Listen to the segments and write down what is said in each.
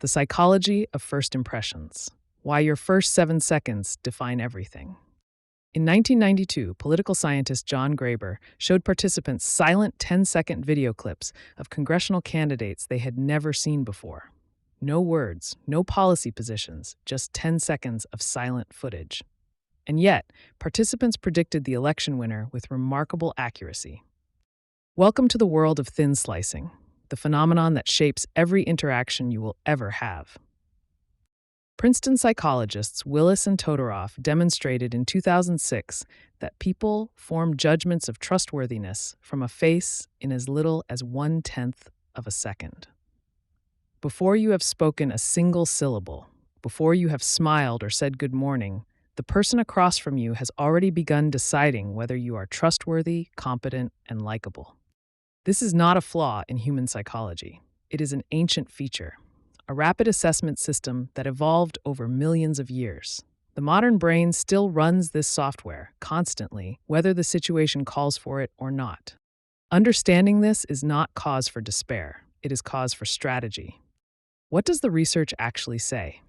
The psychology of first impressions. Why your first 7 seconds define everything. In 1992, political scientist John Graber showed participants silent 10-second video clips of congressional candidates they had never seen before. No words, no policy positions, just 10 seconds of silent footage. And yet, participants predicted the election winner with remarkable accuracy. Welcome to the world of thin slicing, the phenomenon that shapes every interaction you will ever have. Princeton psychologists Willis and Todorov demonstrated in 2006 that people form judgments of trustworthiness from a face in as little as 1/10 of a second. Before you have spoken a single syllable, before you have smiled or said good morning, the person across from you has already begun deciding whether you are trustworthy, competent, and likable. This is not a flaw in human psychology. It is an ancient feature, a rapid assessment system that evolved over millions of years. The modern brain still runs this software constantly, whether the situation calls for it or not. Understanding this is not cause for despair. It is cause for strategy. What does the research actually say?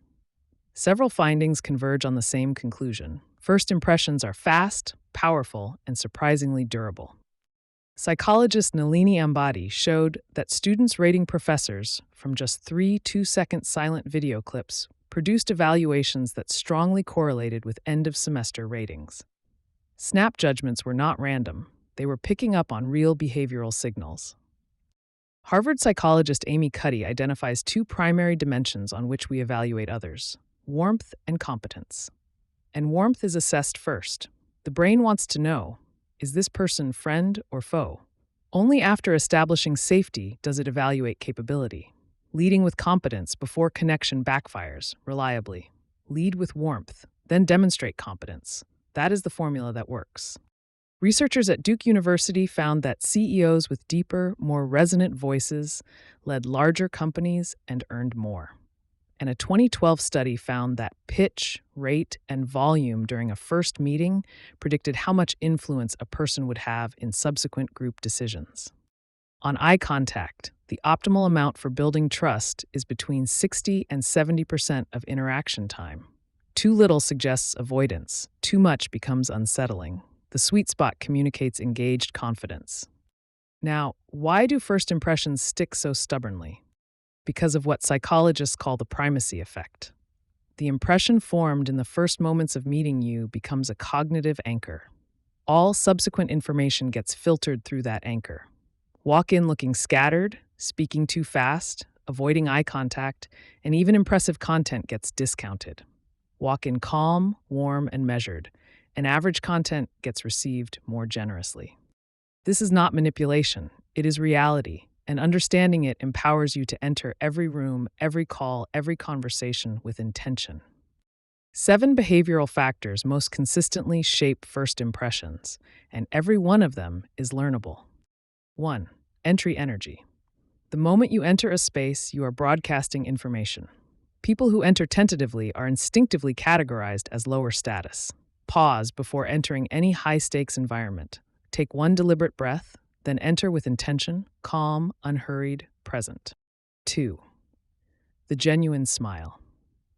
Several findings converge on the same conclusion. First impressions are fast, powerful, and surprisingly durable. Psychologist Nalini Ambati showed that students rating professors from just 3 2-second silent video clips produced evaluations that strongly correlated with end-of-semester ratings. Snap judgments were not random. They were picking up on real behavioral signals. Harvard psychologist Amy Cuddy identifies 2 primary dimensions on which we evaluate others: warmth and competence. And warmth is assessed first. The brain wants to know, is this person friend or foe? Only after establishing safety does it evaluate capability. Leading with competence before connection backfires reliably. Lead with warmth, then demonstrate competence. That is the formula that works. Researchers at Duke University found that CEOs with deeper, more resonant voices led larger companies and earned more. And a 2012 study found that pitch, rate, and volume during a first meeting predicted how much influence a person would have in subsequent group decisions. On eye contact, the optimal amount for building trust is between 60 and 70% of interaction time. Too little suggests avoidance. Too much becomes unsettling. The sweet spot communicates engaged confidence. Now, why do first impressions stick so stubbornly? Because of what psychologists call the primacy effect. The impression formed in the first moments of meeting you becomes a cognitive anchor. All subsequent information gets filtered through that anchor. Walk in looking scattered, speaking too fast, avoiding eye contact, and even impressive content gets discounted. Walk in calm, warm, and measured, and average content gets received more generously. This is not manipulation, it is reality. And understanding it empowers you to enter every room, every call, every conversation with intention. 7 behavioral factors most consistently shape first impressions, and every one of them is learnable. 1. Entry energy. The moment you enter a space, you are broadcasting information. People who enter tentatively are instinctively categorized as lower status. Pause before entering any high-stakes environment. Take one deliberate breath, then enter with intention, calm, unhurried, present. 2. The genuine smile.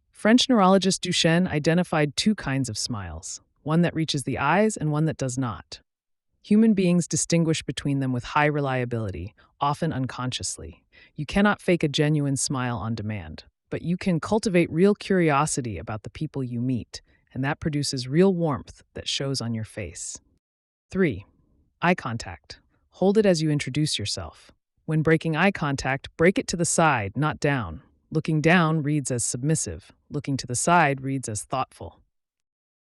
French neurologist Duchenne identified 2 kinds of smiles, one that reaches the eyes and one that does not. Human beings distinguish between them with high reliability, often unconsciously. You cannot fake a genuine smile on demand, but you can cultivate real curiosity about the people you meet, and that produces real warmth that shows on your face. 3. Eye contact. Hold it as you introduce yourself. When breaking eye contact, break it to the side, not down. Looking down reads as submissive. Looking to the side reads as thoughtful.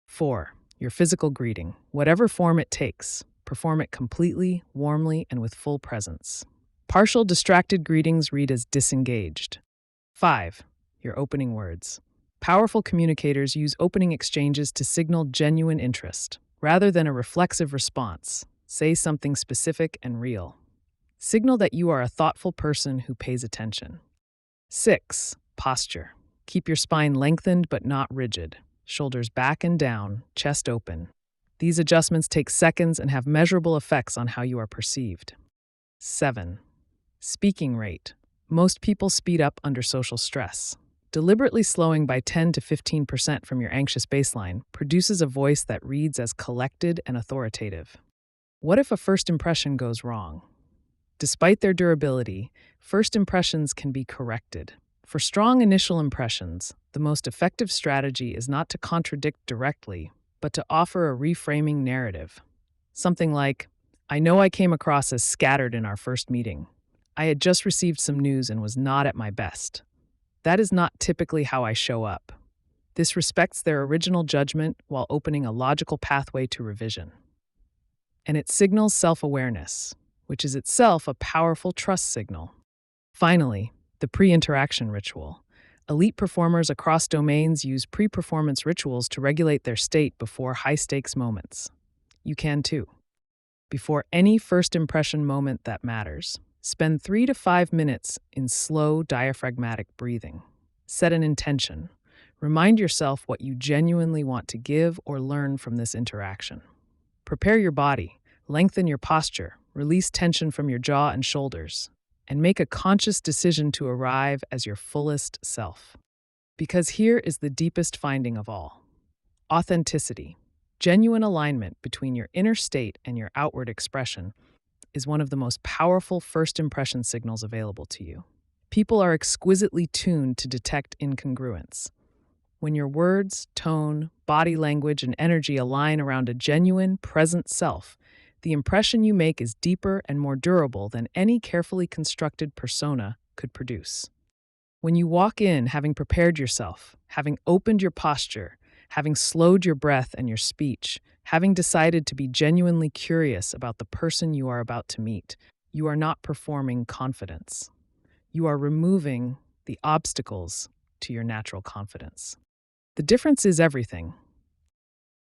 4. Your physical greeting. Whatever form it takes, perform it completely, warmly, and with full presence. Partial, distracted greetings read as disengaged. 5. Your opening words. Powerful communicators use opening exchanges to signal genuine interest, rather than a reflexive response. Say something specific and real. Signal that you are a thoughtful person who pays attention. 6. Posture. Keep your spine lengthened but not rigid. Shoulders back and down, chest open. These adjustments take seconds and have measurable effects on how you are perceived. 7. Speaking rate. Most people speed up under social stress. Deliberately slowing by 10 to 15% from your anxious baseline produces a voice that reads as collected and authoritative. What if a first impression goes wrong? Despite their durability, first impressions can be corrected. For strong initial impressions, the most effective strategy is not to contradict directly, but to offer a reframing narrative. Something like, "I know I came across as scattered in our first meeting. I had just received some news and was not at my best. That is not typically how I show up." This respects their original judgment while opening a logical pathway to revision. And it signals self-awareness, which is itself a powerful trust signal. Finally, the pre-interaction ritual. Elite performers across domains use pre-performance rituals to regulate their state before high-stakes moments. You can too. Before any first impression moment that matters, spend 3 to 5 minutes in slow diaphragmatic breathing. Set an intention. Remind yourself what you genuinely want to give or learn from this interaction. Prepare your body, lengthen your posture, release tension from your jaw and shoulders, and make a conscious decision to arrive as your fullest self. Because here is the deepest finding of all: authenticity, genuine alignment between your inner state and your outward expression, is one of the most powerful first impression signals available to you. People are exquisitely tuned to detect incongruence. When your words, tone, body language, and energy align around a genuine, present self, the impression you make is deeper and more durable than any carefully constructed persona could produce. When you walk in having prepared yourself, having opened your posture, having slowed your breath and your speech, having decided to be genuinely curious about the person you are about to meet, you are not performing confidence. You are removing the obstacles to your natural confidence. The difference is everything.